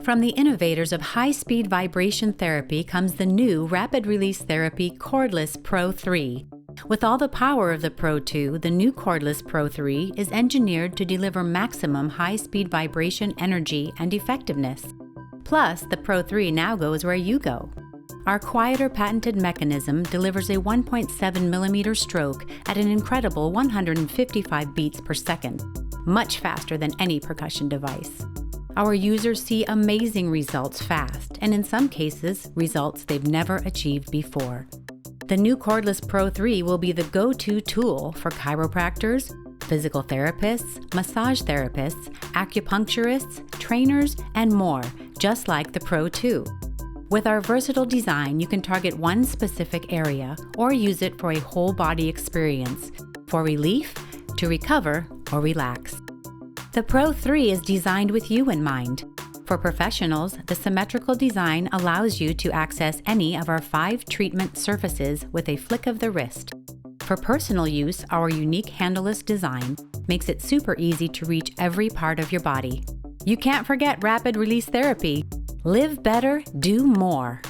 From the innovators of high-speed vibration therapy comes the new rapid-release therapy Cordless Pro 3. With all the power of the Pro 2, the new Cordless Pro 3 is engineered to deliver maximum high-speed vibration energy and effectiveness. Plus, the Pro 3 now goes where you go. Our quieter patented mechanism delivers a 1.7 mm stroke at an incredible 155 beats per second, much faster than any percussion device. Our users see amazing results fast, and in some cases, results they've never achieved before. The new Cordless Pro 3 will be the go-to tool for chiropractors, physical therapists, massage therapists, acupuncturists, trainers, and more, just like the Pro 2. With our versatile design, you can target one specific area or use it for a whole body experience, for relief, to recover, or relax. The Pro 3 is designed with you in mind. For professionals, the symmetrical design allows you to access any of our 5 treatment surfaces with a flick of the wrist. For personal use, our unique handleless design makes it super easy to reach every part of your body. You can't forget rapid release therapy. Live better, do more.